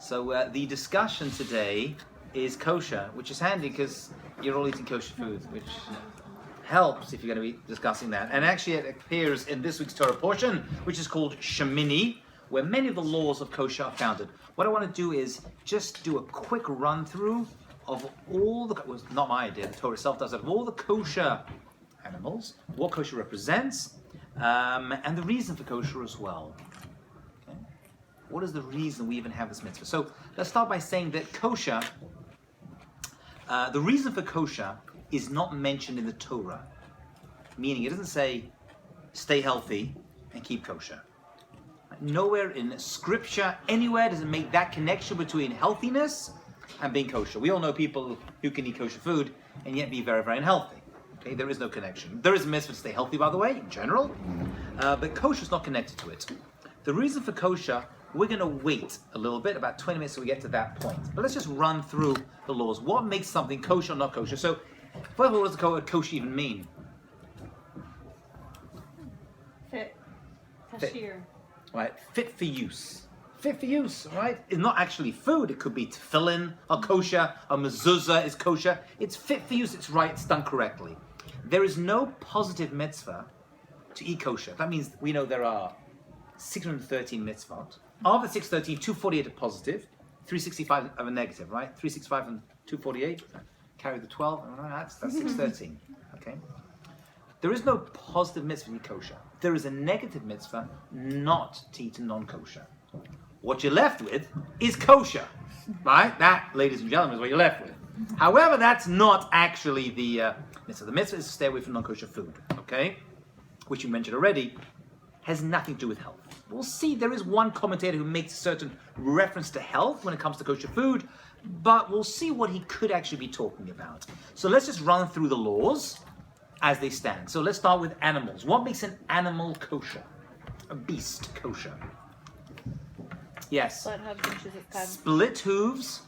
So the discussion today is kosher, which is handy because you're all eating kosher food, which helps if you're going to be discussing that. And actually it appears in this week's Torah portion, which is called Shemini, where many of the laws of kosher are founded. What I want to do is just do a quick run through of all the, well, it's not my idea, the Torah itself does it, of all the kosher animals, what kosher represents, and the reason for kosher as well. Okay? What is the reason we even have this mitzvah? So let's start by saying that kosher, the reason for kosher is not mentioned in the Torah, meaning it doesn't say stay healthy and keep kosher. Nowhere in scripture, anywhere does it make that connection between healthiness and being kosher. We all know people who can eat kosher food and yet be very, very unhealthy. Okay, there is no connection. There is a mitzvah to stay healthy, by the way, in general, but kosher is not connected to it. The reason for kosher, we're going to wait a little bit, about 20 minutes, so we get to that point. But let's just run through the laws. What makes something kosher or not kosher? So, first of all, what does the word kosher even mean? Fit. Kashir. Right, fit for use. Fit for use, right? It's not actually food. It could be tefillin or kosher, or mezuzah is kosher. It's fit for use. It's right. It's done correctly. There is no positive mitzvah to eat kosher. That means we know there are 613 mitzvot. Of the 613, 248 are positive, 365 are a negative, right? 365 and 248 carry the 12. That's 613. Okay. There is no positive mitzvah to eat kosher. There is a negative mitzvah not to eat a non-kosher. What you're left with is kosher, right? That, ladies and gentlemen, is what you're left with. However, that's not actually the mitzvah. The mitzvah is to stay away from non-kosher food, okay? Which you mentioned already, has nothing to do with health. We'll see, there is one commentator who makes a certain reference to health when it comes to kosher food, but we'll see what he could actually be talking about. So let's just run through the laws as they stand. So let's start with animals. What makes an animal kosher? A beast kosher? Yes. Split hooves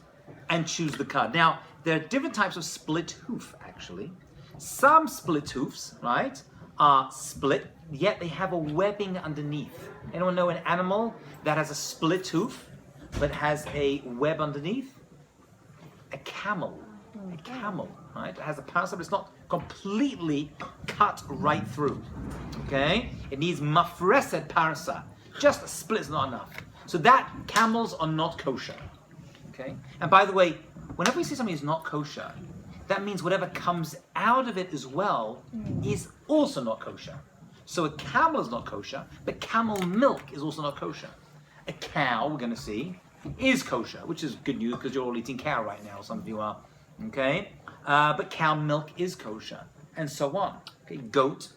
and choose the cud. Now, there are different types of split hoof, actually. Some split hoofs, right, are split, yet they have a webbing underneath. Anyone know an animal that has a split hoof, but has a web underneath? A camel. A camel, right? It has a parasite, but it's not completely cut right through. Okay? It needs mafreset parasa. Just a split is not enough. So that camels are not kosher. Okay? And by the way, whenever we see something is not kosher, that means whatever comes out of it as well is also not kosher. So a camel is not kosher, but camel milk is also not kosher. A cow, we're going to see, is kosher, which is good news because you're all eating cow right now. Some of you are. Okay? But cow milk is kosher, and so on. Okay? Goat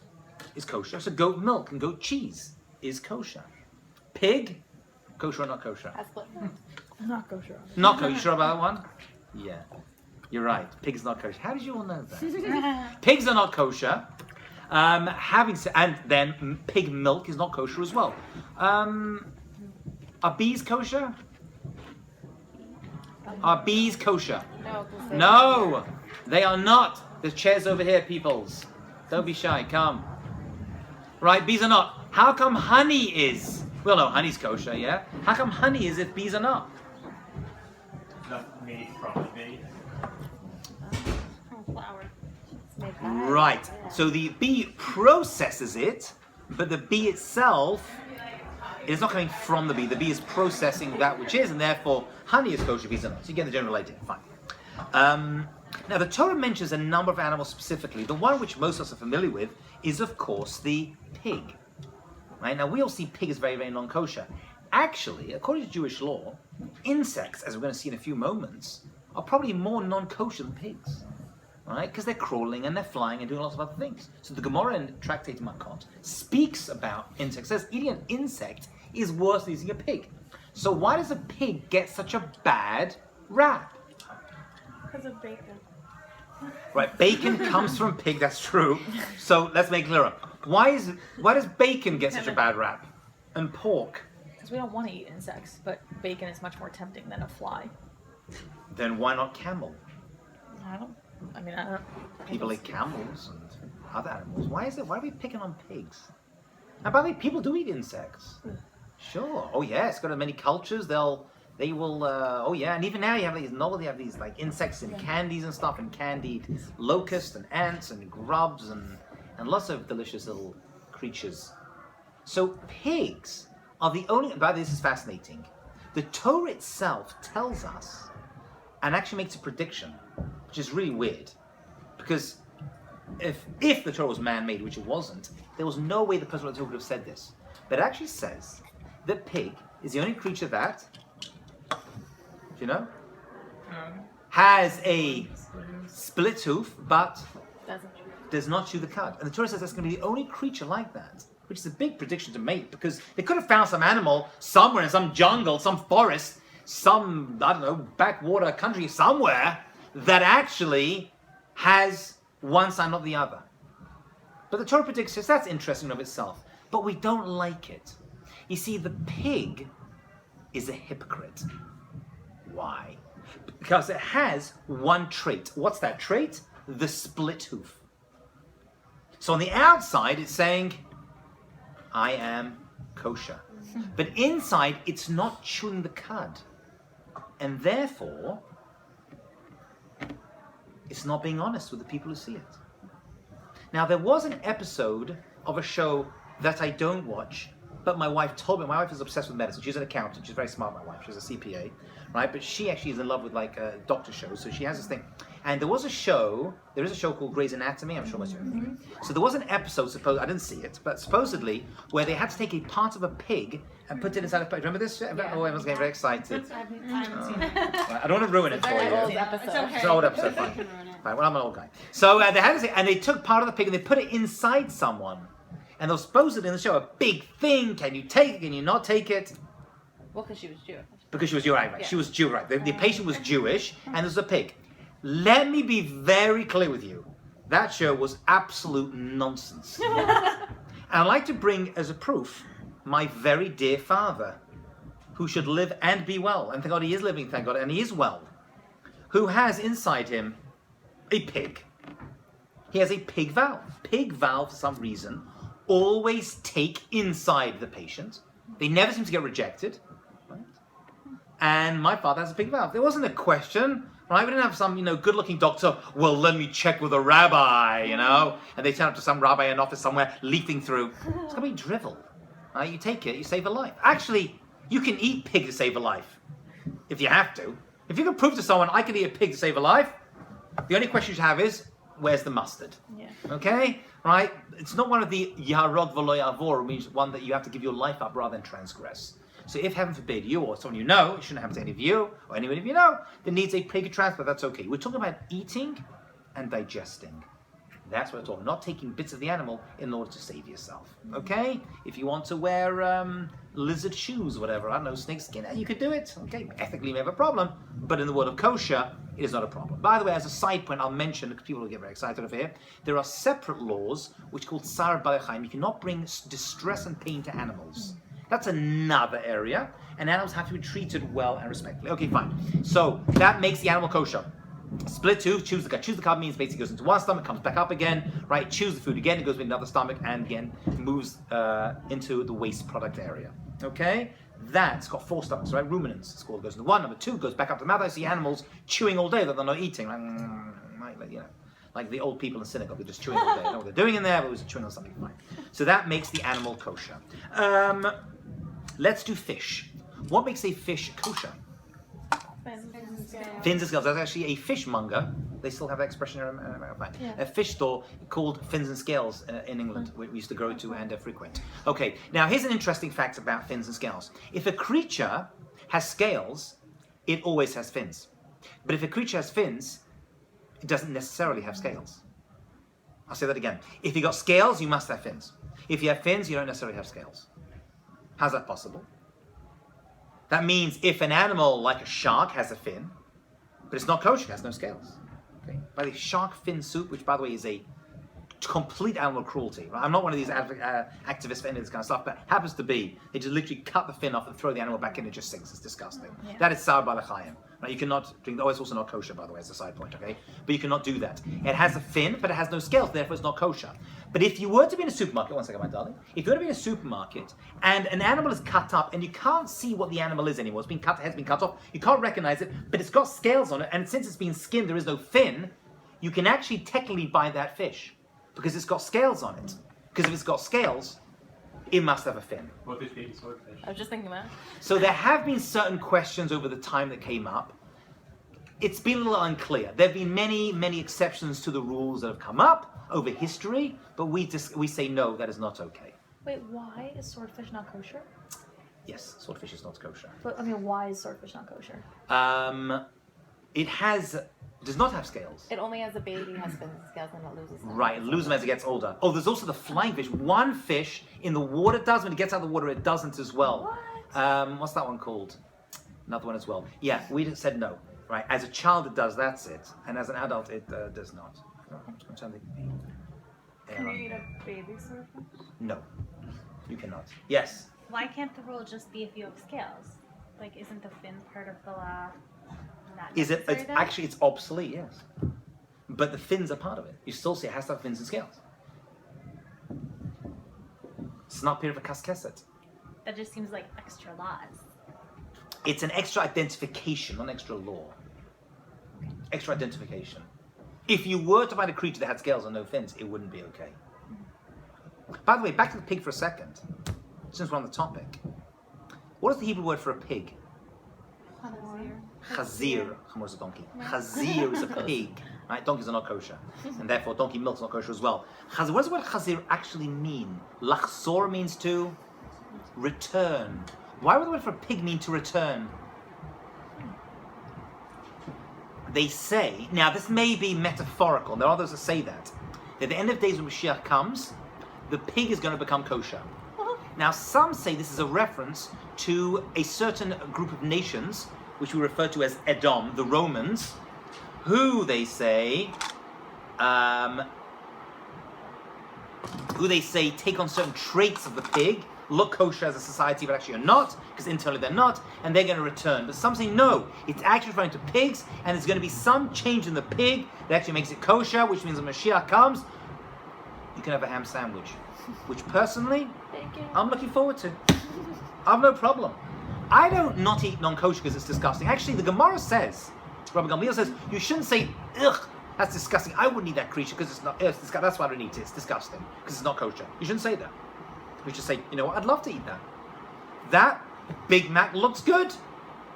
is kosher, so goat milk and goat cheese is kosher. Pig, kosher or not kosher? Not kosher. Not kosher. You sure about that one? Yeah. You're right. Pig's not kosher. How did you all know that? Pigs are not kosher. And then pig milk is not kosher as well. Are bees kosher? Are bees kosher? No, they are not. There's chairs over here, peoples. Don't be shy. Come. Right, bees are not. How come honey is? Well, no, honey's kosher, yeah? How come honey is if bees are not? Not made from a bee. Flour. Right. So the bee processes it, but the bee itself is not coming from the bee. The bee is processing that which is, and therefore honey is kosher, bees are not. So you get the general idea. Fine. Now the Torah mentions a number of animals specifically. The one which most of us are familiar with is, of course, the pig. Right? Now we all see pig as very, very non-kosher. Actually, according to Jewish law, insects, as we're going to see in a few moments, are probably more non-kosher than pigs. Right? Because they're crawling and they're flying and doing lots of other things. So the Gomorrah in Tractate Makot speaks about insects. It says eating an insect is worse than eating a pig. So why does a pig get such a bad rap? Because of bacon. Right, bacon comes from pig, that's true. So let's make it clearer. Why does bacon get such a bad rap? And pork? Because we don't want to eat insects, but bacon is much more tempting than a fly. Then why not camel? I don't. People eat camels and other animals. Why are we picking on pigs? And by the way, people do eat insects. Sure. Oh yes, go to many cultures, they'll They will, oh yeah, and even now you have these novelty, you have these like insects and candies and stuff, and candied locusts and ants and grubs and lots of delicious little creatures. So pigs are the only, by this is fascinating, the Torah itself tells us, and actually makes a prediction, which is really weird, because if the Torah was man-made, which it wasn't, there was no way the person of the Torah could have said this. But it actually says that pig is the only creature that, do you know, has a split hoof, but does not chew the cud. And the Torah says that's going to be the only creature like that, which is a big prediction to make, because they could have found some animal somewhere in some jungle, some forest, some, I don't know, backwater country somewhere that actually has one side, not the other. But the Torah predicts this. That's interesting of itself. But we don't like it. You see, the pig is a hypocrite. Why? Because it has one trait. What's that trait? The split hoof. So on the outside, it's saying, I am kosher. But inside, it's not chewing the cud. And therefore, it's not being honest with the people who see it. Now, there was an episode of a show that I don't watch, but my wife told me. My wife is obsessed with medicine. She's an accountant. She's very smart, my wife. She's a CPA, right? But she actually is in love with like doctor shows. So she has this thing. And there is a show called Grey's Anatomy. I'm sure most of you know. So there was an episode, I didn't see it, but supposedly, where they had to take a part of a pig and put it inside a pig. Remember this? Oh, everyone's getting very excited. I haven't seen it. Right, I don't want to ruin it for you. Old episode. It's okay. It's an old episode, fine. You can ruin it. Right, well, I'm an old guy. So they had to and they took part of the pig and they put it inside someone. And they were supposedly in the show a big thing. Can you take it? Can you not take it? Well, because she was Jewish. Because she was Jewish, right? Yeah. She was Jewish, right? The patient was Jewish, and there's a pig. Let me be very clear with you. That show was absolute nonsense. And I'd like to bring as a proof my very dear father, who should live and be well. And thank God he is living, thank God, and he is well. Who has inside him a pig. He has a pig valve. Pig valve, for some reason, always take inside the patient. They never seem to get rejected. Right? And my father has a pig valve. There wasn't a question. Right? We didn't have some, good-looking doctor, well, let me check with a rabbi, And they turn up to some rabbi in an office somewhere, leafing through. It's going to be drivel. Right? You take it, you save a life. Actually, you can eat pig to save a life, if you have to. If you can prove to someone, I can eat a pig to save a life, the only question you have is, where's the mustard? Yeah. Okay? Right? It's not one of the Yarog V'lo Yavor, which means one that you have to give your life up rather than transgress. So if, heaven forbid, you or someone you know, it shouldn't happen to any of you, or anyone of you know, that needs a pig transplant, that's okay. We're talking about eating and digesting. That's what we're talking, not taking bits of the animal in order to save yourself. Okay? If you want to wear lizard shoes or whatever, I don't know, snake skin, you could do it. Okay? Ethically, you may have a problem, but in the world of kosher, it is not a problem. By the way, as a side point, I'll mention, because people will get very excited over here, there are separate laws, which are called Sar Balei. You cannot bring distress and pain to animals. That's another area, and animals have to be treated well and respectfully. Okay, fine. So that makes the animal kosher. Split tooth, chews the cud. Chews the cud means basically goes into one stomach, comes back up again, right? Chews the food again, it goes into another stomach, and again moves into the waste product area. Okay? That's got 4 stomachs, right? Ruminants, it's called. Goes into 1. Number 2 goes back up to the mouth. I see animals chewing all day that they're not eating. Like the old people in synagogue, they're just chewing all day. I don't know what they're doing in there, but it was chewing on something fine. So that makes the animal kosher. Let's do fish. What makes a fish kosher? Fins and scales. That's actually a fishmonger. They still have that expression in America. Yeah. A fish store called Fins and Scales in England, we used to go to and frequent. Okay, now here's an interesting fact about fins and scales. If a creature has scales, it always has fins. But if a creature has fins, it doesn't necessarily have scales. I'll say that again. If you got scales, you must have fins. If you have fins, you don't necessarily have scales. How's that possible? That means if an animal like a shark has a fin, but it's not kosher, it has no scales. Okay? By the shark fin soup, which by the way is a complete animal cruelty. Right? I'm not one of these activists for any of this kind of stuff, but happens to be. They just literally cut the fin off and throw the animal back in, it just sinks. It's disgusting. Yeah. That is Sar Balei. Right? You cannot drink. Oh, it's also not kosher, by the way, as a side point. Okay, but you cannot do that. It has a fin, but it has no scales. Therefore, it's not kosher. But if you were to be in a supermarket, one second, my darling. If you were to be in a supermarket and an animal is cut up and you can't see what the animal is anymore, it's been cut, has been cut off. You can't recognize it, but it's got scales on it, and since it's been skinned, there is no fin. You can actually technically buy that fish because it's got scales on it. Because if it's got scales, it must have a fin. What fish being swordfish? I was just thinking that. So there have been certain questions over the time that came up. It's been a little unclear. There have been many, many exceptions to the rules that have come up over history, but we say no, that is not okay. Wait, why is swordfish not kosher? Yes, swordfish is not kosher. But I mean, why is swordfish not kosher? It does not have scales. It only has a baby, has fins and scales, and it loses them. Right, it loses them as it gets older. Oh, there's also the flying fish. One fish in the water does, when it gets out of the water, it doesn't as well. What? What's that one called? Another one as well. Yeah, we said no. Right, as a child it does, that's it. And as an adult it does not. I'm trying to think. Can you eat a baby swordfish? No, you cannot. Yes. Why can't the rule just be if you have scales? Like, isn't the fin part of the law not Is it? necessary It's then? actually it's obsolete. Yes. But the fins are part of it. You still see it has to have fins and scales. It's not period of a kaskeset. That just seems like extra laws. It's an extra identification, not an extra law. Extra identification. If you were to find a creature that had scales and no fins, it wouldn't be okay. By the way, back to the pig for a second, since we're on the topic. What is the Hebrew word for a pig? Chazir. Chamor is a donkey. Chazir is a pig. Right? Donkeys are not kosher. And therefore donkey milk is not kosher as well. What does the word chazir actually mean? Lachzor means to return. Why would the word for pig mean to return? They say, now this may be metaphorical, and there are others that say that at the end of days when Mashiach comes, the pig is going to become kosher. Now some say this is a reference to a certain group of nations, which we refer to as Edom, the Romans, who they say take on certain traits of the pig, look kosher as a society, but actually are not, because internally they're not, and they're going to return. But some say no, it's actually referring to pigs, and there's going to be some change in the pig that actually makes it kosher, which means when Mashiach comes, you can have a ham sandwich, which personally, I'm looking forward to. I have no problem. I don't not eat non-kosher because it's disgusting. Actually, the Gomorrah says, Rabbi Gamliel says, you shouldn't say, ugh, that's disgusting. I wouldn't eat that creature because it's not, it's disgusting. That's why I don't eat it. It's disgusting because it's not kosher. You shouldn't say that. We should say, you know what, I'd love to eat that. That Big Mac looks good,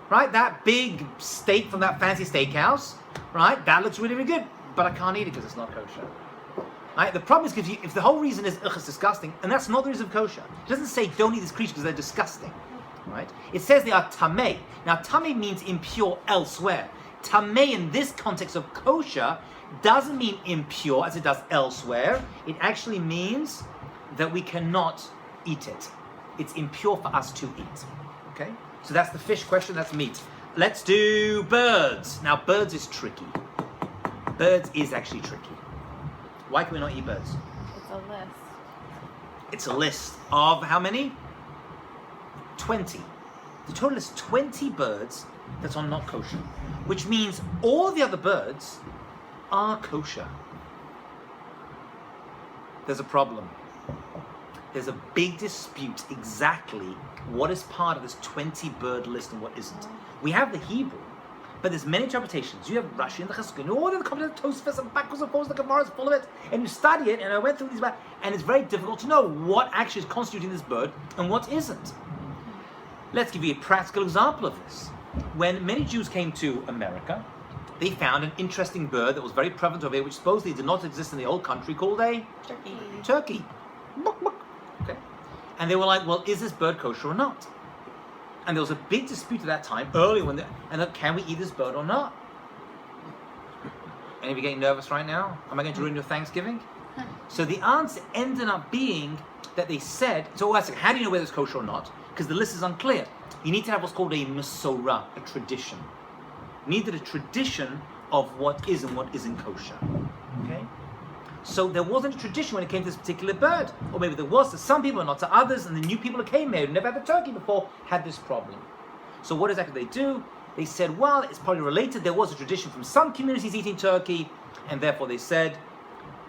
right? That big steak from that fancy steakhouse, right? That looks really, really good, but I can't eat it because it's not kosher. Right? The problem is if the whole reason is, ugh, it's disgusting, and that's not the reason of kosher. It doesn't say don't eat this creature because they're disgusting, right? It says they are tameh. Now, tameh means impure elsewhere. Tameh in this context of kosher doesn't mean impure as it does elsewhere. It actually means that we cannot eat it. It's impure for us to eat. Okay? So that's the fish question, that's meat. Let's do birds. Now, birds is tricky. Birds is actually tricky. Why can we not eat birds? It's a list. It's a list of how many? 20. The total is 20 birds that are not kosher, which means all the other birds are kosher. There's a problem. There's a big dispute exactly what is part of this 20 bird list and what isn't. We have the Hebrew, but there's many interpretations. You have Rashi and the Chesed, and all the commentaries, Tosfos, and backwards and forwards, the Gemara is full of it, and you study it, and I went through these, and it's very difficult to know what actually is constituting this bird and what isn't. Let's give you a practical example of this. When many Jews came to America, they found an interesting bird that was very prevalent over here, which supposedly did not exist in the old country, called a turkey. Buck, buck. Okay. And they were like, well, is this bird kosher or not? And there was a big dispute at that time, early when can we eat this bird or not? Any of you getting nervous right now? Am I going to ruin your Thanksgiving? So the answer ended up being that they said, so I said, how do you know whether it's kosher or not? Because the list is unclear. You need to have what's called a mesorah, a tradition. You needed a tradition of what is and what isn't kosher. Okay? So there wasn't a tradition when it came to this particular bird. Or maybe there was to some people and not to others, and the new people who came here who never had the turkey before had this problem. So what exactly they do They said, well, it's probably related. There was a tradition from some communities eating turkey, and therefore they said,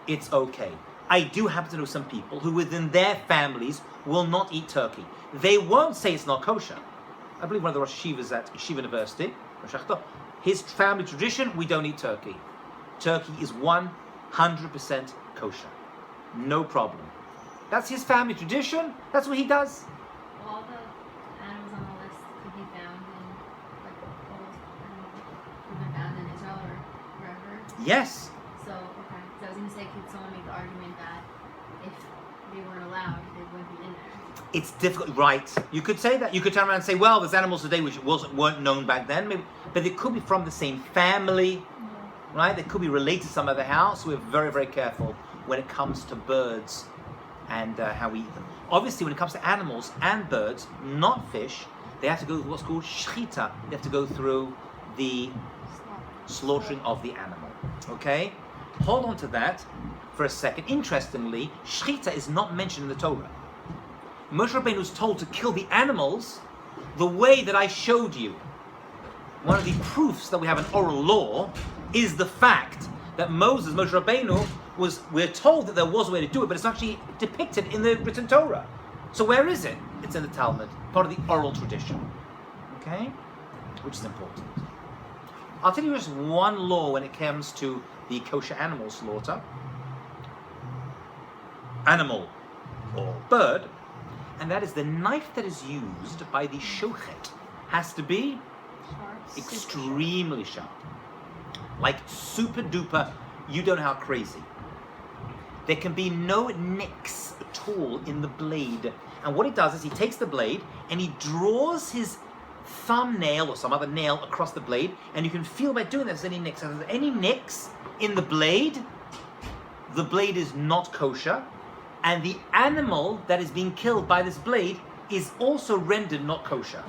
it's okay. I do happen to know some people who within their families will not eat turkey. They won't say it's not kosher. I believe one of the Rosh Yeshivas at Yeshiva University, his family tradition, we don't eat turkey. Turkey is 100% kosher. No problem. That's his family tradition. That's what he does. Well, all the animals on the list could be found in, like, all those animals could be found in Israel or wherever. Yes. So, okay. So I was going to say, could someone make the argument that if they weren't allowed, they wouldn't be in there? It's difficult, right? You could say that. You could turn around and say, well, there's animals today which weren't known back then, maybe, but they could be from the same family, right? They could be related to some other house. We're very, very careful when it comes to birds and how we eat them. Obviously, when it comes to animals and birds, not fish, they have to go through what's called shchita. They have to go through the slaughtering of the animal. Okay? Hold on to that for a second. Interestingly, shchita is not mentioned in the Torah. Moshe Rabbeinu was told to kill the animals the way that I showed you. One of the proofs that we have an oral law is the fact that Moshe Rabbeinu, we're told that there was a way to do it, but it's actually depicted in the written Torah. So where is it? It's in the Talmud, part of the oral tradition. Okay? Which is important. I'll tell you just one law when it comes to the kosher animal slaughter. Animal or bird. And that is the knife that is used by the shochet has to be extremely sharp. Like super duper, you don't know how crazy. There can be no nicks at all in the blade. And what he does is he takes the blade and he draws his thumbnail or some other nail across the blade, and you can feel by doing that if there's any nicks. If there's any nicks in the blade is not kosher. And the animal that is being killed by this blade is also rendered not kosher.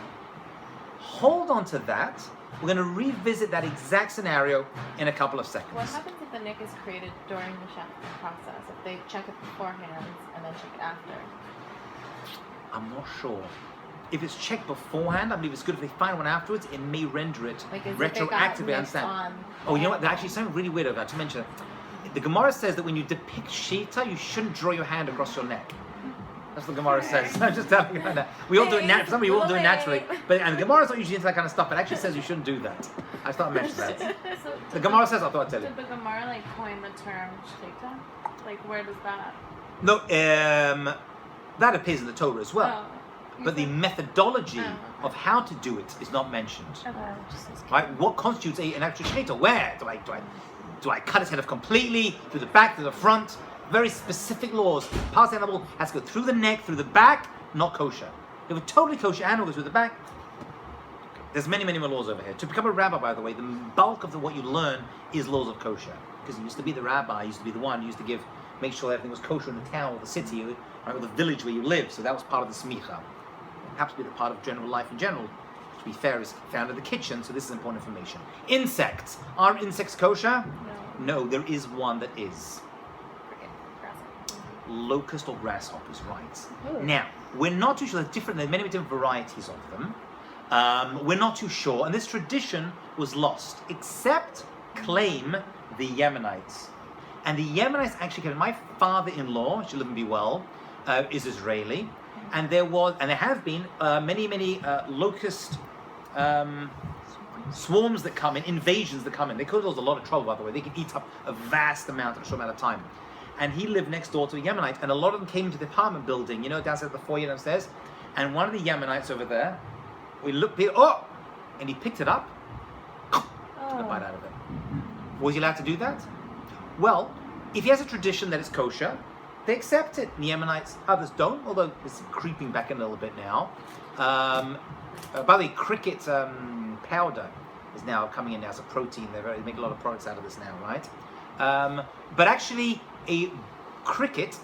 Hold on to that. We're going to revisit that exact scenario in a couple of seconds. What happens if the nick is created during the shechting process? If they check it beforehand and then check it after? I'm not sure. If it's checked beforehand, I believe it's good. If they find one afterwards, it may render it Like, as if retroactively. they got Understand? mixed Oh, you know on what? There's actually something really weird about that to mention. The Gomorrah says that when you depict Shita, you shouldn't draw your hand across your neck. That's what the Gomorrah says. I'm just telling you that. We all do it naturally. Some people all do it naturally. And the Gomorrah's not usually into that kind of stuff, but it actually says you shouldn't do that. I thought I mentioned that. So The Gomorrah says, I thought I'd tell you. did the Gomorrah like coin the term shita? Like where does that? No, that appears in the Torah as well. Oh, But the methodology of how to do it is not mentioned. Right? What constitutes an actual shita? Where? Do I cut its head off completely, through the back, through the front? Very specific laws. Parts of the animal has to go through the neck, through the back, not kosher. If a totally kosher animal goes through the back, there's many, many more laws over here. To become a rabbi, by the way, the bulk of what you learn is laws of kosher. Because you used to be the rabbi, you used to be the one, you used to make sure everything was kosher in the town or the city, right, or the village where you live. So that was part of the smicha. It happens to be the part of general life in general. To be fair, is found in the kitchen, so this is important information. Insects. Are insects kosher? No, there is one that is. Locust or grasshoppers, right? Ooh. Now, we're not too sure. There's many different varieties of them. We're not too sure, and this tradition was lost, except claim the Yemenites. And the Yemenites actually came. My father-in-law, should live and be well, is Israeli, and there have been many locust swarms that come in, invasions that come in. They cause a lot of trouble, by the way. They can eat up a vast amount in a short amount of time. And he lived next door to a Yemenite, and a lot of them came into the apartment building, downstairs at the foyer downstairs. And one of the Yemenites over there, and he picked it up, took a bite out of it. Was he allowed to do that? Well, if he has a tradition that is kosher, they accept it. The Yemenites, others don't, although it's creeping back in a little bit now. By the way, cricket powder is now coming in as a protein. They make a lot of products out of this now, right? But actually, a cricket,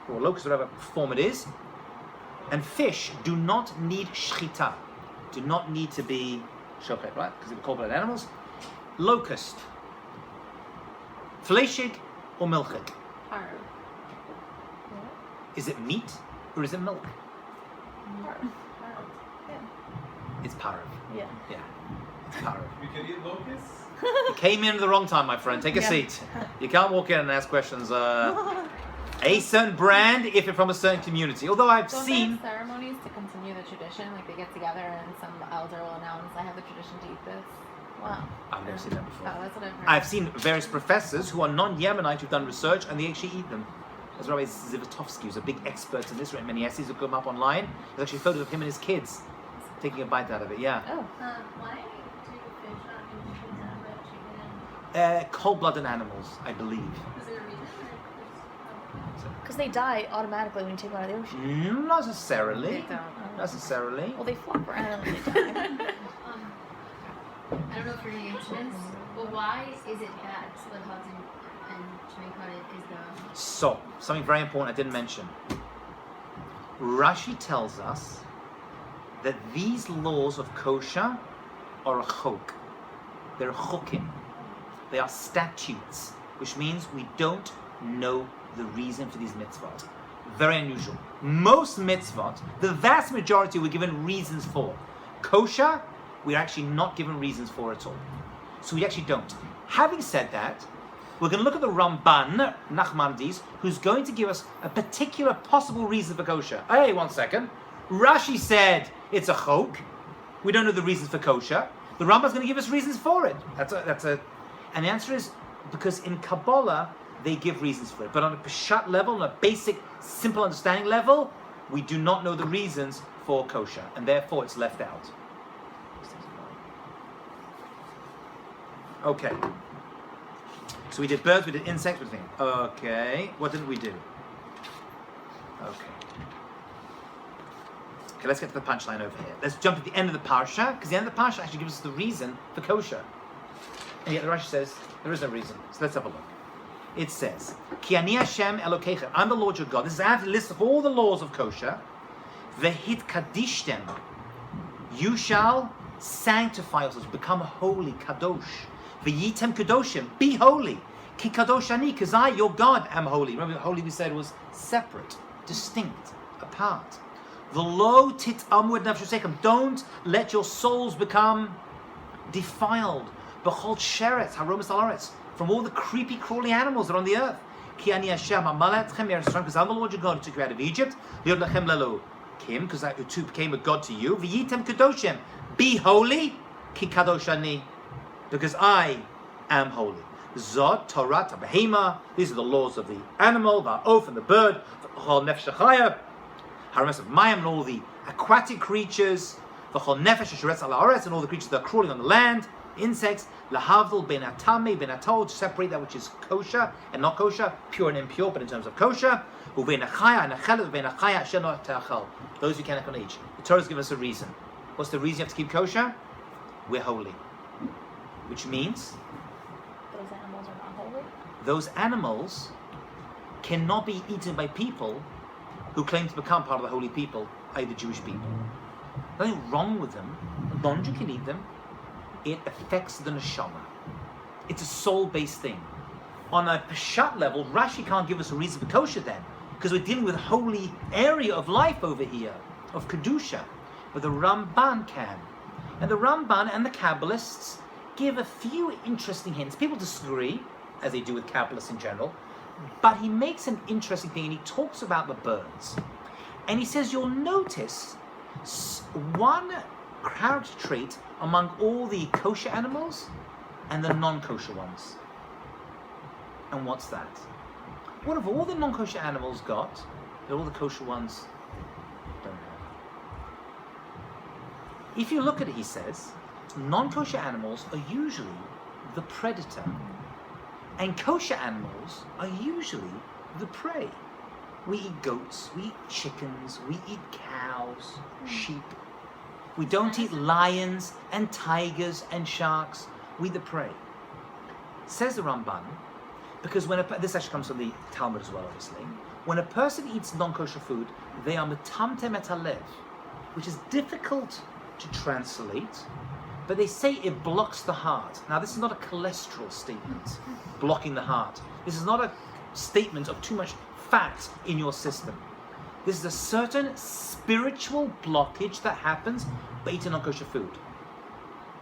or locust, whatever form it is, and fish do not need shchita, do not need to be shochet, right? Because they're cold-blooded animals. Locust, fleshig or milchig? Is it meat or is it milk? It's parav. Yeah. Yeah. It's parve. We could eat locusts. You came in at the wrong time, my friend. Take a seat. You can't walk in and ask questions. A certain brand if you're from a certain community. Although I've Don't seen. they have ceremonies to continue the tradition? Like they get together and some elder will announce, I have the tradition to eat this. Wow. I've never seen that before. Oh, that's what I've heard. I've seen various professors who are non-Yemenite who've done research and they actually eat them. As Rabbi Zivotofsky, who's a big expert in this, written many essays that come up online. There's actually photos of him and his kids taking a bite out of it. Yeah. Oh. Why do fish not do things out of chicken and Cold-blooded animals, I believe. is there a reason Because they die automatically when you take them out of the ocean. Not necessarily. They don't. Necessarily. Well, they flop around and they die. I don't know if you're going to answer this, but why is it that split hogs and chimichurri is the... So, something very important I didn't mention. Rashi tells us that these laws of kosher are a chok. They're chokim. They are statutes, which means we don't know the reason for these mitzvot. Very unusual. Most mitzvot, the vast majority, we're given reasons for. Kosher, we're actually not given reasons for at all. So we actually don't. Having said that, we're going to look at the Ramban, Nachmanides, who's going to give us a particular possible reason for kosher. Hey, 1 second. Rashi said it's a chok. We don't know the reasons for kosher. The Ramban's going to give us reasons for it. And the answer is because in Kabbalah, they give reasons for it. But on a Peshat level, on a basic, simple understanding level, we do not know the reasons for kosher. And therefore, it's left out. Okay. So we did birds, we did insects, we did things. Okay. What didn't we do? Okay, let's get to the punchline over here. Let's jump to the end of the parsha, because the end of the parsha actually gives us the reason for kosher. And yet the Rashi says there is no reason. So let's have a look. It says, Ki ani Hashem Elokeichem, I'm the Lord your God. This is after the list of all the laws of kosher. Vehit kadishtem, you shall sanctify yourselves, become holy, kadosh. V'yitem kadoshim, be holy. Ki kadosh ani, because I, your God, am holy. Remember, holy we said was separate, distinct, apart. V'lo tit'amu et nafshosechem, don't let your souls become defiled. B'chol sheretz, haromis alaretz, from all the creepy, crawly animals that are on the earth. Ki ani Hashem ha'malatchem eretz Yisrael, because I'm the Lord your God who took you out of Egypt. Liod lachem lelo kim, because I too became a God to you. V'yitem kadoshim, be holy. Ki kadosh ani, because I am holy. Zot, Torah, Behema, these are the laws of the animal, the oaf and the bird, V'chol nefesh ha'chaya, harames of Mayim and all the aquatic creatures, V'chol nefesh sheretz al haaretz, and all the creatures that are crawling on the land, insects, lahavdil ben atame ben atol, to separate that which is kosher and not kosher, pure and impure, but in terms of kosher, uvein achaya and achelet uvein achaya asher not te'achal, those who cannot eat. The Torah has given us a reason. What's the reason you have to keep kosher? We're holy. Which means Those animals are not holy. those animals cannot be eaten by people who claim to become part of the holy people, i.e. the Jewish people. Nothing wrong with them. A non-Jew can eat them. It affects the neshama. It's a soul-based thing. On a Peshat level, Rashi can't give us a reason for kosher then, because we're dealing with a holy area of life over here, of Kedusha. But the Ramban can. And the Ramban and the Kabbalists give a few interesting hints. People disagree, as they do with Kabbalists in general, but he makes an interesting thing, and he talks about the birds. And he says, you'll notice one character trait among all the kosher animals and the non-kosher ones. And what's that? What have all the non-kosher animals got that all the kosher ones don't have? If you look at it, he says, non-kosher animals are usually the predator, and kosher animals are usually the prey. We eat goats, we eat chickens, we eat cows, sheep. We don't eat lions and tigers and sharks. We eat the prey. Says the Ramban, because this actually comes from the Talmud as well, obviously. When a person eats non-kosher food, they are metamtem et halev, which is difficult to translate, but they say it blocks the heart. Now, this is not a cholesterol statement, blocking the heart. This is not a statement of too much fat in your system. This is a certain spiritual blockage that happens by eating non-kosher food.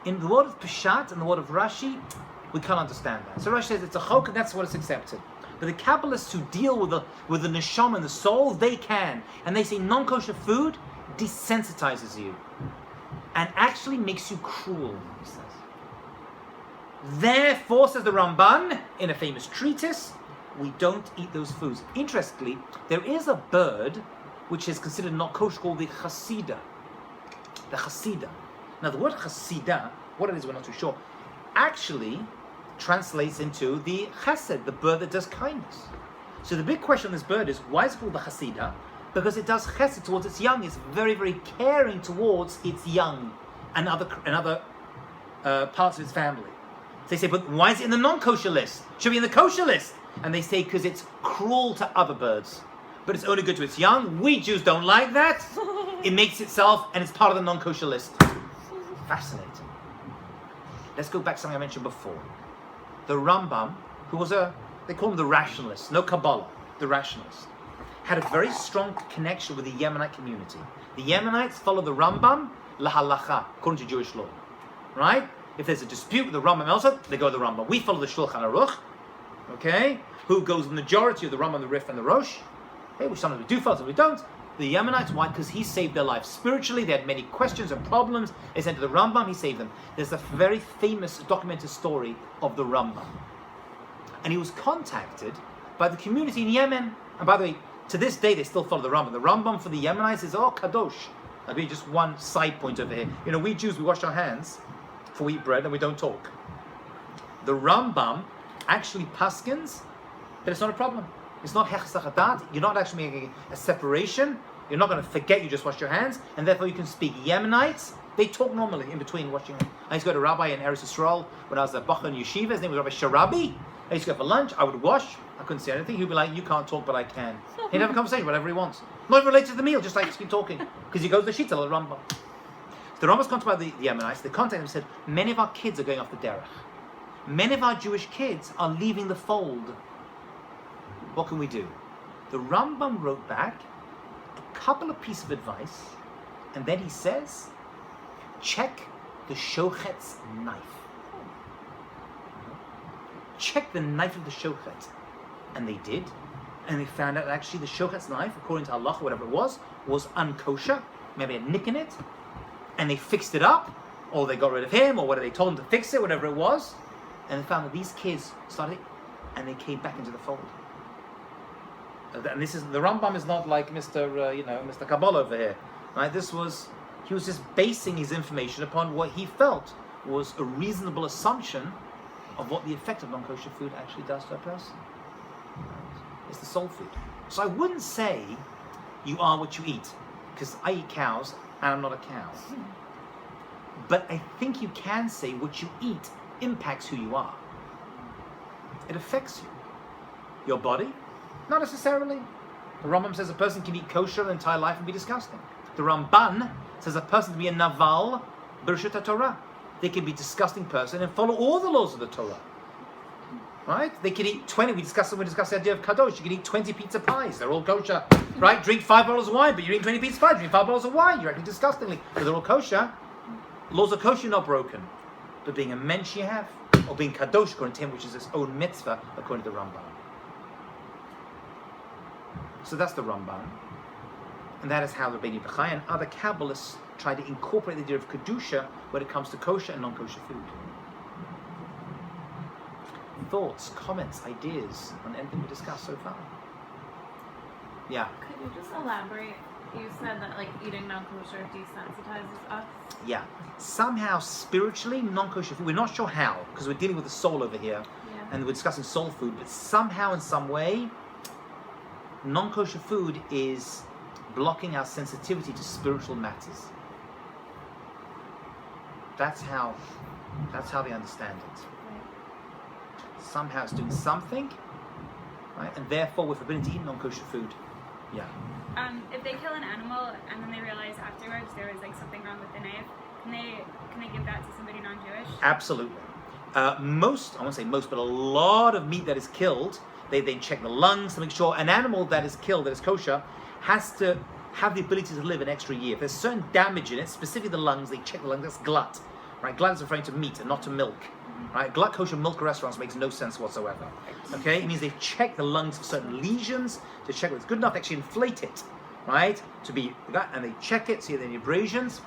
In the word of Peshat and the word of Rashi, we can't understand that. So Rashi says it's a chok, and that's what is accepted. But the Kabbalists who deal with the neshama and the soul, they can. And they say non-kosher food desensitizes you and actually makes you cruel, he says. Therefore, says the Ramban in a famous treatise, we don't eat those foods. Interestingly, there is a bird which is considered not kosher called the chasida. The chasida. Now, the word chasida, what it is, we're not too sure, actually translates into the chesed, the bird that does kindness. So the big question on this bird is, why is it called the chasida? Because it does chesed towards its young. It's very, very caring towards its young and other parts of its family. So they say, but why is it in the non-kosher list? Should be in the kosher list. And they say, because it's cruel to other birds. But it's only good to its young. We Jews don't like that. It makes itself, and it's part of the non-kosher list. Fascinating. Let's go back to something I mentioned before. The Rambam, who was they call him the rationalist, no Kabbalah, the rationalist, had a very strong connection with the Yemenite community. The Yemenites follow the Rambam, lahalacha, according to Jewish law. Right? If there's a dispute with the Rambam also, they go to the Rambam. We follow the Shulchan Aruch, okay? Who goes the majority of the Rambam, the Rif, and the Rosh. Okay, which sometimes we do follow, sometimes we don't. The Yemenites, why? Because he saved their lives spiritually. They had many questions and problems. They sent to the Rambam, he saved them. There's a very famous documented story of the Rambam. And he was contacted by the community in Yemen. And by the way, to this day, they still follow the Rambam. The Rambam for the Yemenites is, kadosh. I'll give you just one side point over here. You know, we Jews, we wash our hands before we eat bread and we don't talk. The Rambam actually paskins that it's not a problem. It's not hechsachadat. You're not actually making a separation. You're not going to forget you just washed your hands, and therefore you can speak. Yemenites, they talk normally in between washing hands. I used to go to a rabbi in Eretz Yisrael when I was at Bachar in Yeshiva. His name was Rabbi Sharabi. I used to go for lunch. I would wash. I couldn't say anything. He'd be like, "You can't talk, but I can." He'd have a conversation, whatever he wants. Not even related to the meal, just like just keep talking. Because he goes to the Shita, the Rambam. So the Rambam's contacted by the Yemenites. They contacted him and said, many of our kids are going off the derech. Many of our Jewish kids are leaving the fold. What can we do? The Rambam wrote back a couple of pieces of advice, and then he says, check the shochet's knife. Check the knife of the shochet. And they did. And they found out that actually the shochet's knife, according to Allah, whatever it was unkosher. Maybe a nick in it. And they fixed it up, or they got rid of him, or whatever they told him to fix it, whatever it was. And they found that these kids started, and they came back into the fold. And this is, the Rambam is not like Mr. Mr. Kabbalah over here, right? He was just basing his information upon what he felt was a reasonable assumption of what the effect of non-kosher food actually does to a person. It's the soul food. So I wouldn't say you are what you eat, because I eat cows and I'm not a cow. But I think you can say what you eat impacts who you are. It affects you. Your body? Not necessarily. The Rambam says a person can eat kosher their entire life and be disgusting. The Ramban says a person can be a naval b'reshut Torah. They can be a disgusting person and follow all the laws of the Torah. Right? They can eat 20. We discussed the idea of kadosh. You can eat 20 pizza pies. They're all kosher. Right? Drink 5 bottles of wine, but you're eating 20 pizza pies. Drink 5 bottles of wine. You're acting disgustingly. But they're all kosher. Laws of kosher are not broken. But being a mensch you have, or being kadosh according to him, which is his own mitzvah according to the Rambam. So that's the Rambam. And that is how the Rabbeinu Bechai and other Kabbalists try to incorporate the idea of Kedusha when it comes to kosher and non-kosher food. Thoughts, comments, ideas on anything we discussed so far? Yeah. Could you just elaborate? You said that like eating non-kosher desensitizes us. Yeah. Somehow spiritually, non-kosher food, we're not sure how, because we're dealing with the soul over here, and we're discussing soul food, but somehow in some way, non-kosher food is blocking our sensitivity to spiritual matters. That's how they understand it. Somehow it's doing something, right? And therefore we're forbidden to eat non-kosher food. Yeah. If they kill an animal and then they realize afterwards there was like something wrong with the knife, can they give that to somebody non-Jewish? Absolutely. I won't say most, but a lot of meat that is killed, they check the lungs to make sure an animal that is killed, that is kosher, has to have the ability to live an extra year. If there's certain damage in it, specifically the lungs, they check the lungs, that's glut. Right? Glut is referring to meat and not to milk. Right? Glut kosher milk restaurants makes no sense whatsoever. Okay? It means they check the lungs for certain lesions to check whether it's good enough to actually inflate it. Right? To be, and they check it, see if there are any abrasions.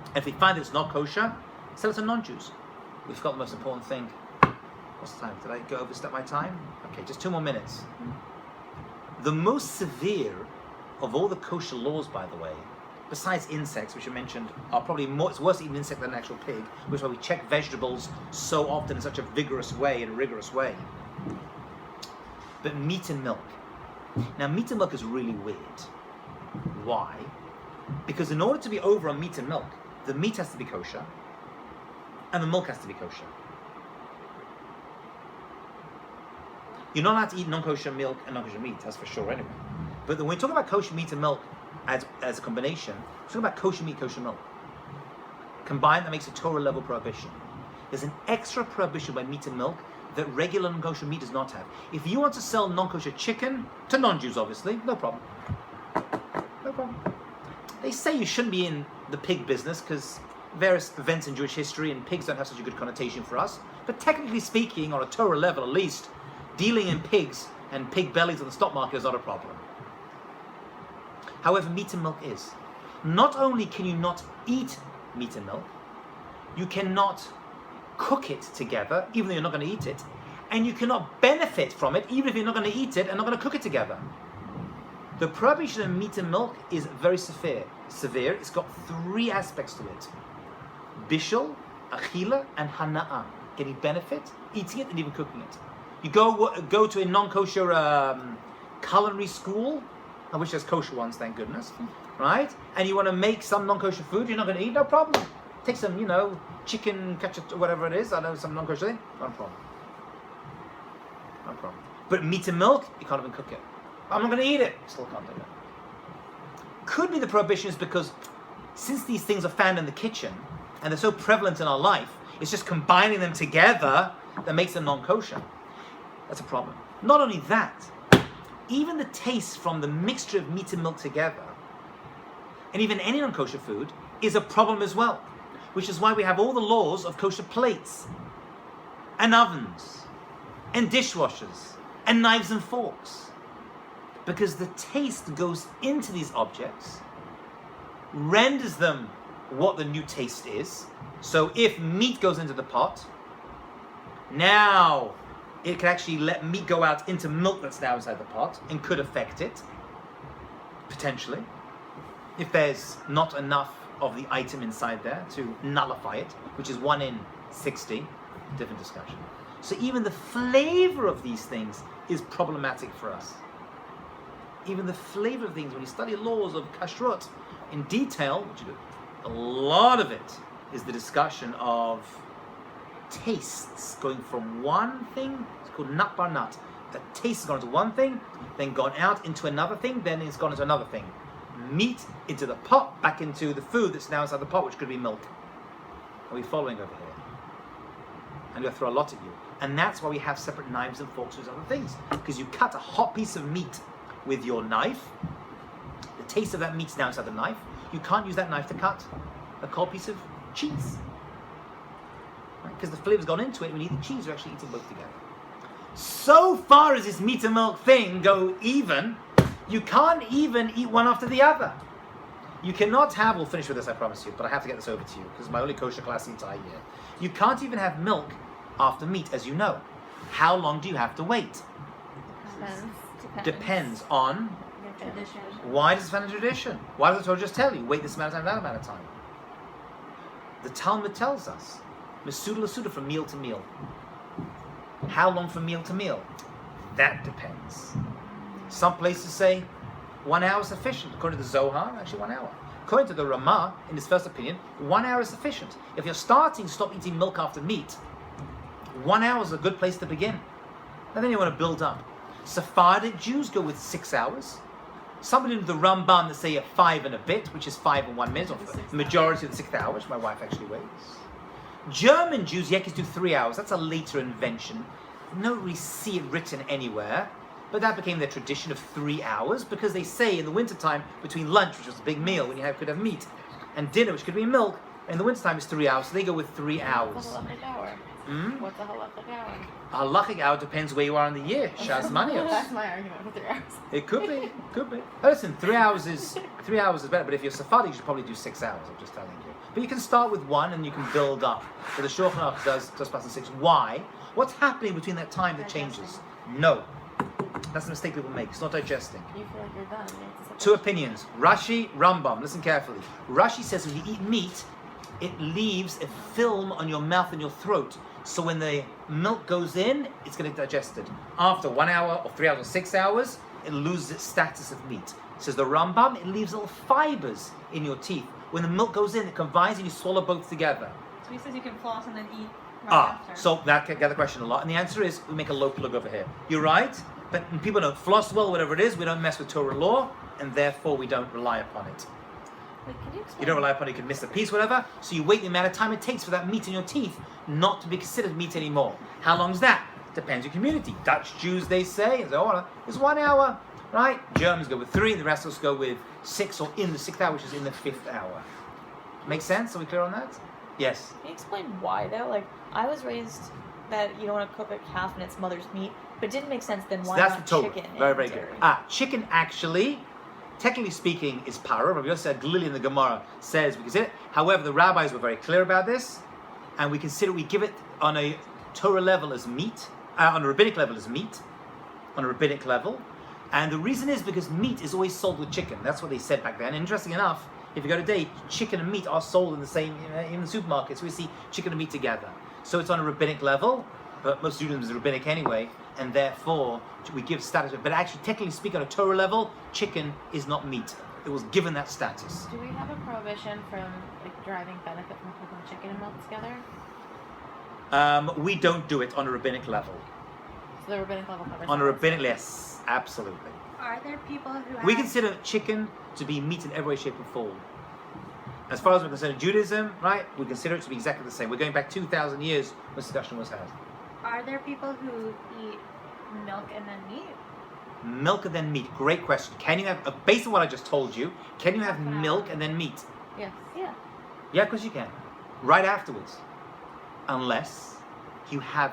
And if they find it's not kosher, sell it to non-Jews. We've got the most important thing. What's the time? Did I go overstep my time? Okay, just 2 more minutes. The most severe of all the kosher laws, by the way, besides insects, which I mentioned, are probably more, it's worse to eat an insect than an actual pig, which is why we check vegetables so often in such a vigorous way, in a rigorous way. But meat and milk. Now, meat and milk is really weird. Why? Because in order to be over on meat and milk, the meat has to be kosher, and the milk has to be kosher. You're not allowed to eat non-kosher milk and non-kosher meat, that's for sure anyway. But when we talk about kosher meat and milk as a combination, we're talking about kosher meat, kosher milk. Combined, that makes a Torah level prohibition. There's an extra prohibition by meat and milk that regular non-kosher meat does not have. If you want to sell non-kosher chicken, to non-Jews obviously, no problem. No problem. They say you shouldn't be in the pig business because various events in Jewish history and pigs don't have such a good connotation for us. But technically speaking, on a Torah level at least, dealing in pigs and pig bellies on the stock market is not a problem. However, meat and milk is. Not only can you not eat meat and milk, you cannot cook it together, even though you're not going to eat it, and you cannot benefit from it, even if you're not going to eat it and not going to cook it together. The prohibition of meat and milk is very severe. It's got 3 aspects to it: bishul, achila, and hana'ah. Getting benefit, eating it, and even cooking it. You go to a non-kosher culinary school, I wish there's kosher ones, thank goodness, right? And you want to make some non-kosher food you're not going to eat, no problem. Take some, chicken, ketchup, whatever it is, I know some non-kosher thing, no problem. No problem. But meat and milk, you can't even cook it. I'm not going to eat it, still can't do it. Could be the prohibition is because since these things are found in the kitchen, and they're so prevalent in our life, it's just combining them together that makes them non-kosher. That's a problem. Not only that, even the taste from the mixture of meat and milk together, and even any non-kosher food, is a problem as well. Which is why we have all the laws of kosher plates, and ovens, and dishwashers, and knives and forks. Because the taste goes into these objects, renders them what the new taste is. So if meat goes into the pot, now it can actually let meat go out into milk that's now inside the pot and could affect it, potentially, if there's not enough of the item inside there to nullify it, which is 1 in 60, different discussion. So even the flavor of these things is problematic for us. Even the flavor of things, when you study laws of kashrut in detail, which you do, a lot of it is the discussion of tastes going from one thing, it's called nut bar nut. The taste has gone into one thing, then gone out into another thing, then it's gone into another thing. Meat into the pot, back into the food that's now inside the pot, which could be milk. Are we following over here? I'm going to throw a lot at you. And that's why we have separate knives and forks with other things. Because you cut a hot piece of meat with your knife, the taste of that meat's now inside the knife. You can't use that knife to cut a cold piece of cheese. Because the flavor's gone into it, when you eat the cheese, you're actually eating both together. So far as this meat and milk thing go even, you can't even eat one after the other. You cannot have, we'll finish with this, I promise you, but I have to get this over to you, because it's my only kosher class the entire year. You can't even have milk after meat, as you know. How long do you have to wait? Depends on Tradition. why does it depend on tradition? Why does the Torah just tell you, wait this amount of time, that amount of time? The Talmud tells us, Mesuda l'suda, from meal to meal. How long from meal to meal? That depends. Some places say 1 hour is sufficient. According to the Zohar, actually 1 hour. According to the Ramah, in his first opinion, 1 hour is sufficient. If you're starting to stop eating milk after meat, 1 hour is a good place to begin. And then you want to build up. Sephardic Jews go with 6 hours. Somebody in the Ramban that say 5 and a bit, which is 5 and 1 minute, or the majority of the 6th hour, which my wife actually waits. German Jews, Yekis, do 3 hours. That's a later invention. You don't really see it written anywhere. But that became their tradition of 3 hours, because they say in the wintertime, between lunch, which was a big meal when you could have meat, and dinner, which could be milk, In the wintertime, it's 3 hours, so they go with 3 hours. What's a halachic hour? Hmm? What's a halachic hour? A halachic hour depends where you are in the year. Shas manios. That's my argument for 3 hours. It could be, could be. But listen, 3 hours is better. But if you're Sephardi, you should probably do 6 hours. I'm just telling you. But you can start with 1 and you can build up. But the Shulchan Aruch does just past 6. Why? What's happening between that time that changes? No, that's the mistake people make. It's not digesting. You feel like you're done. You have to Two opinions. Rashi, Rambam. Listen carefully. Rashi says when you eat meat, it leaves a film on your mouth and your throat. So when the milk goes in, it's going to get digested. After 1 hour or 3 hours or 6 hours, it loses its status of meat. Says the Rambam, it leaves little fibers in your teeth. When the milk goes in, it combines and you swallow both together. So he says you can floss and then eat right after. So that can get the question a lot. And the answer is, we make a low plug over here. You're right, but people don't floss well, whatever it is, we don't mess with Torah law, and therefore we don't rely upon it. Wait, can you explain? You don't rely upon it, you can miss a piece, whatever. So you wait the amount of time it takes for that meat in your teeth not to be considered meat anymore. How long is that? Depends your community. Dutch Jews, they say, it's 1 hour, right? Germans go with 3, and the rest of us go with 6, or in the 6th hour, which is in the 5th hour. Make sense? Are we clear on that? Yes. Can you explain why though? Like, I was raised that you don't want to cook a calf in its mother's meat, but it didn't make sense then why So that's not the Torah. chicken? Very, and very good. dairy? Chicken actually, technically speaking, is para. Rabbi Yosef Glili in the Gomorrah says we consider it. However, the rabbis were very clear about this, and we give it on a Torah level as meat, on a rabbinic level as meat, on a rabbinic level. And the reason is because meat is always sold with chicken. That's what they said back then. Interesting enough, if you go today, chicken and meat are sold in the same, in the supermarkets. We see chicken and meat together. So it's on a rabbinic level, but most Judaism is rabbinic anyway, and therefore we give status. But actually, technically speaking, on a Torah level, chicken is not meat. It was given that status. Do we have a prohibition from like deriving benefit from cooking chicken and milk together? We don't do it on a rabbinic level. So the rabbinic level covers On a that. rabbinic, yes, absolutely. Are there people who We have- consider chicken to be meat in every way, shape, and form. As far as we're concerned, Judaism, right? We consider it to be exactly the same. We're going back 2,000 years when this discussion was had. Are there people who eat milk and then meat? Milk and then meat. Great question. Can you have, based on what I just told you, can you have Half an milk hour. and then meat? Yes. Yeah. Yeah, of course you can. Right afterwards. Unless you have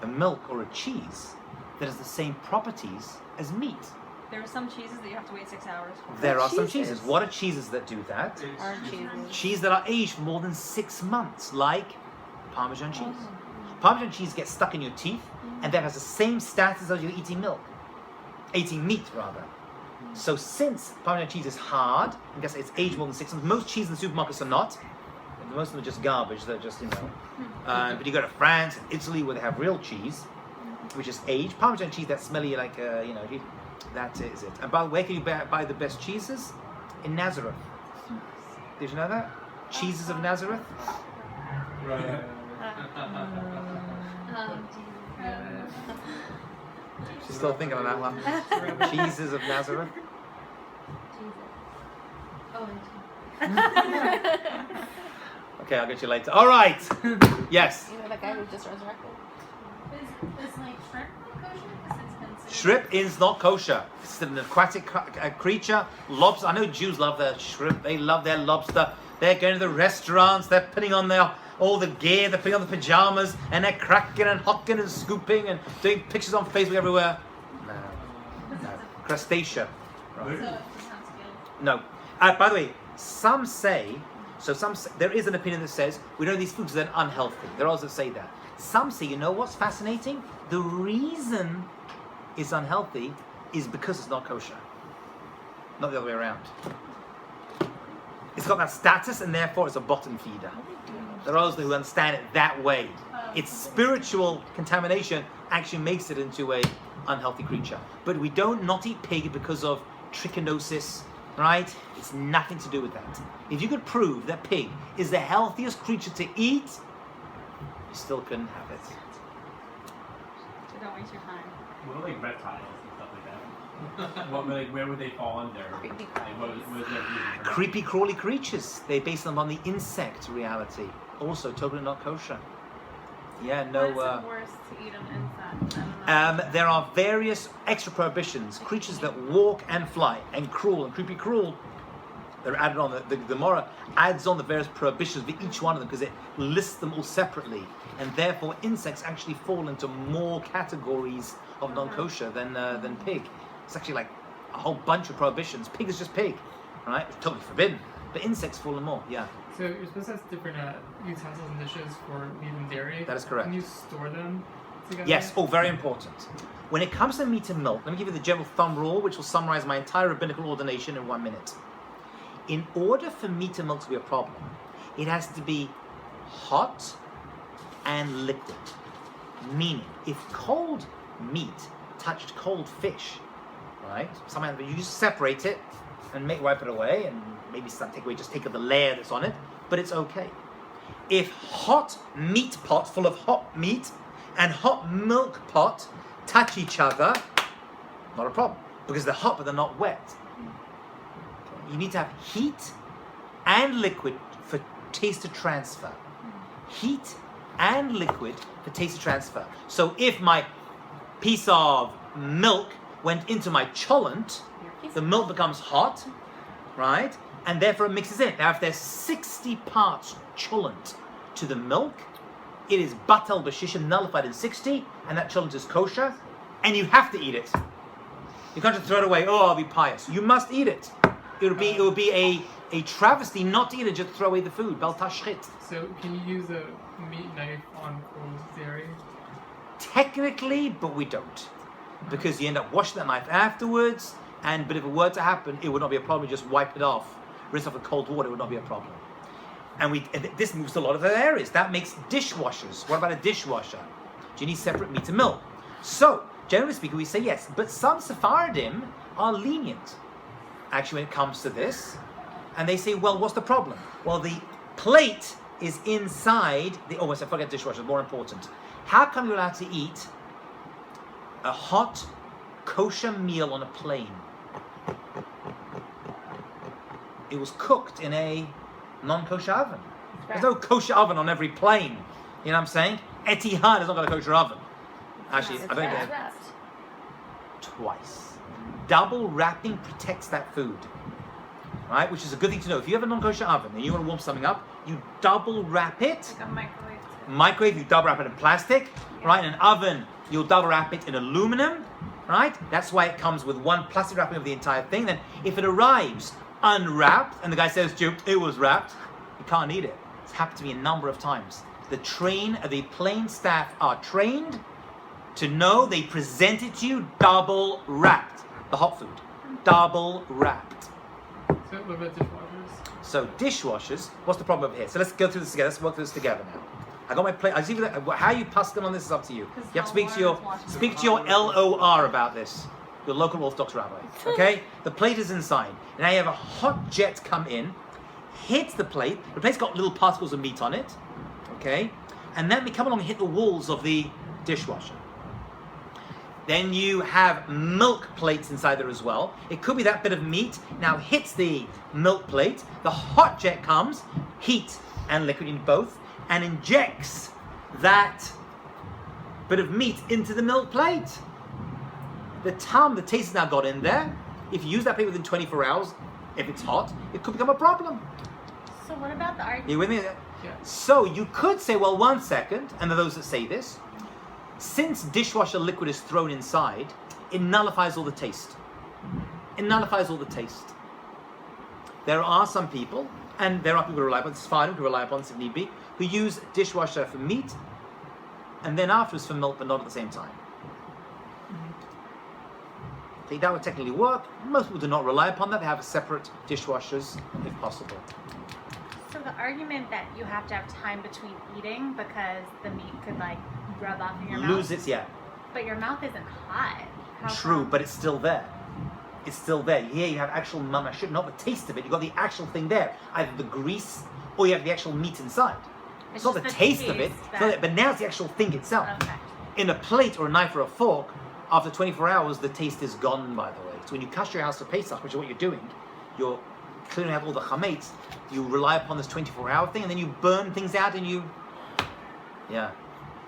a milk or a cheese that has the same properties as meat. There are some cheeses that you have to wait 6 hours for. There are some cheeses? cheeses. What are cheeses that do that? Orange cheeses. Cheese that are aged for more than 6 months, like Parmesan cheese. Parmesan cheese gets stuck in your teeth, and that has the same status as you're eating milk. Eating meat, rather. So since Parmesan cheese is hard, and it's aged more than 6 months, most cheese in the supermarkets are not. Most of them are just garbage, they're just, but you go to France and Italy where they have real cheese, which is aged. Parmesan cheese, that smelly, like, that is it. And by the way, can you buy the best cheeses? In Nazareth. Did you know that? Cheeses of Nazareth? She's still thinking on that one. Cheeses of Nazareth. Oh, and Okay, I'll get you later. All right. Yes. You know that guy who just resurrected? Is like shrimp like kosher? Because it's considered. Shrimp is not kosher. It's an aquatic creature. Lobster. I know Jews love their shrimp. They love their lobster. They're going to the restaurants. They're putting on all the gear. They're putting on the pajamas, and they're cracking and hocking and scooping and doing pictures on Facebook everywhere. No. Crustacea. So it sounds good. No. By the way, some say there is an opinion that says we know these foods are unhealthy. There are others that say that. Some say, you know what's fascinating? The reason it's unhealthy is because it's not kosher, not the other way around. It's got that status, and therefore it's a bottom feeder. There are others who understand it that way. Its spiritual contamination actually makes it into a unhealthy creature. But we don't not eat pig because of trichinosis, right? It's nothing to do with that. If you could prove that pig is the healthiest creature to eat, you still couldn't have it. So don't waste your time. What are like reptiles and stuff like that? Where would they fall under? Creepy Like, what is their reason for that? Creepy crawly creatures. They base them on the insect reality. Also totally not kosher. Yeah, no. Why is it worse to eat an insect than There are various extra prohibitions. Creatures that walk and fly and crawl and creepy crawl They're added on. The Gomorrah adds on the various prohibitions for each one of them because it lists them all separately, and therefore insects actually fall into more categories of non-kosher than pig. It's actually like a whole bunch of prohibitions. Pig is just pig, right? It's totally forbidden. But insects fall in more. Yeah. So you're supposed to have different utensils and dishes for meat and dairy. That is correct. Can you store them together? Yes. Oh, very important. When it comes to meat and milk, let me give you the general thumb rule, which will summarize my entire rabbinical ordination in 1 minute. In order for meat and milk to be a problem, it has to be hot and liquid. Meaning, if cold meat touched cold fish, right? Somehow you just separate it and wipe it away, and maybe take the layer that's on it, but it's okay. If hot meat pot full of hot meat and hot milk pot touch each other, not a problem, because they're hot but they're not wet. You need to have heat and liquid for taste to transfer. Heat and liquid for taste to transfer. So if my piece of milk went into my cholent, the milk becomes hot, right? And therefore it mixes in. Now if there's 60 parts cholent to the milk, it is batal b'shishim, nullified in 60, and that cholent is kosher, and you have to eat it. You can't just throw it away, oh, I'll be pious. You must eat it. It would be a travesty not to eat it, just throw away the food. Bel tashchit. So can you use a meat knife on cold dairy? Technically, but we don't. Because you end up washing that knife afterwards, but if it were to happen, it would not be a problem. You just wipe it off, rinse off with cold water, it would not be a problem. And this moves to a lot of other areas. That makes dishwashers. What about a dishwasher? Do you need separate meat and milk? So, generally speaking, we say yes. But some Sephardim are lenient, actually, when it comes to this. And they say, well, what's the problem? Well, the plate is inside the... Oh, I forget dishwasher, more important. How come you're allowed to eat a hot kosher meal on a plane? It was cooked in a non-kosher oven. There's no kosher oven on every plane. You know what I'm saying? Etihad has not got a kosher oven. Actually, I don't get it. Twice. Double wrapping protects that food. Right? Which is a good thing to know. If you have a non-kosher oven and you want to warm something up, you double wrap it. Like a microwave. Microwave, you double wrap it in plastic. Yeah. Right? In an oven, you'll double wrap it in aluminum. Right? That's why it comes with one plastic wrapping of the entire thing. Then if it arrives unwrapped and the guy says to you, it was wrapped, you can't eat it. It's happened to me a number of times. The plane staff are trained to know they present it to you double wrapped. The hot food. Double wrapped. So what about dishwashers? So dishwashers, what's the problem over here? So let's go through this together. Let's work through this together now. I got my plate. How you pass them on this is up to you. You have to speak to your LOR about this. Your local Orthodox rabbi. Okay? The plate is inside. And now you have a hot jet come in, hits the plate. The plate's got little particles of meat on it. Okay? And then they come along and hit the walls of the dishwasher. Then you have milk plates inside there as well. It could be that bit of meat now hits the milk plate. The hot jet comes, heat and liquid in both, and injects that bit of meat into the milk plate. The taste has now got in there. If you use that plate within 24 hours, if it's hot, it could become a problem. So what about the argument? You with me? Yeah. So you could say, well, 1 second, and there are those that say this, since dishwasher liquid is thrown inside, it nullifies all the taste. It nullifies all the taste. There are some people, and there are people who rely upon, it's fine, who rely upon this if need be, who use dishwasher for meat, and then afterwards for milk, but not at the same time. Okay, that would technically work. Most people do not rely upon that. They have separate dishwashers, if possible. So the argument that you have to have time between eating because the meat could rub off in your mouth. Lose its, yeah. But your mouth isn't hot. How True, come? but it's still there. It's still there. Here you have actual mamashit, not the taste of it. You've got the actual thing there. Either the grease or you have the actual meat inside. It's not the just taste of it, but now it's the actual thing itself. Okay. In a plate or a knife or a fork, after 24 hours, the taste is gone, by the way. So when you kosher your house for Pesach, which is what you're doing, you're clearing out all the chametz, you rely upon this 24-hour thing, and then you burn things out and you... Yeah.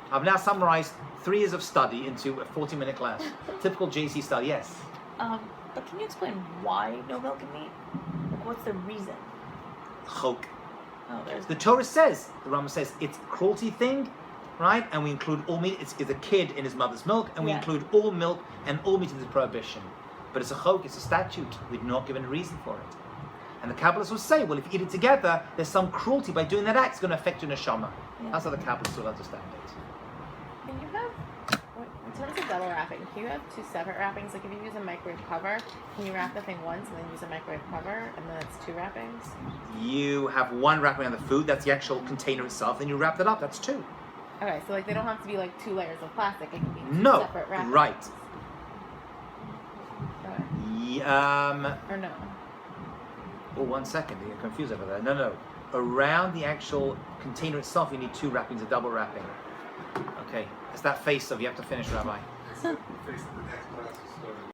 I've now summarized 3 years of study into a 40-minute class. Typical JC style, yes. But can you explain why no milk and meat? What's the reason? Chok. Oh, there's The Torah says, the Rambam says, it's a cruelty thing, right? And we include all meat. It's a kid in his mother's milk, and we Yeah. include all milk and all meat in the prohibition. But it's a chok, it's a statute. We've not given a reason for it. And the Kabbalists will say, well, if you eat it together, there's some cruelty by doing that act. It's going to affect your neshama. Yeah. That's how the Kabbalists will understand it. Can you have, in terms of double wrapping, can you have two separate wrappings? Like if you use a microwave cover, can you wrap the thing once and then use a microwave cover, and then it's two wrappings? You have one wrapping on the food, that's the actual container itself, then you wrap that up, that's two. Okay, so like they don't have to be like two layers of plastic. It can be two No, separate wrappings. right. Okay. Or Or no? Oh, 1 second, you're confused over there. No. Around the actual container itself, you need two wrappings, a double wrapping. Okay, it's that face of you have to finish, Rabbi.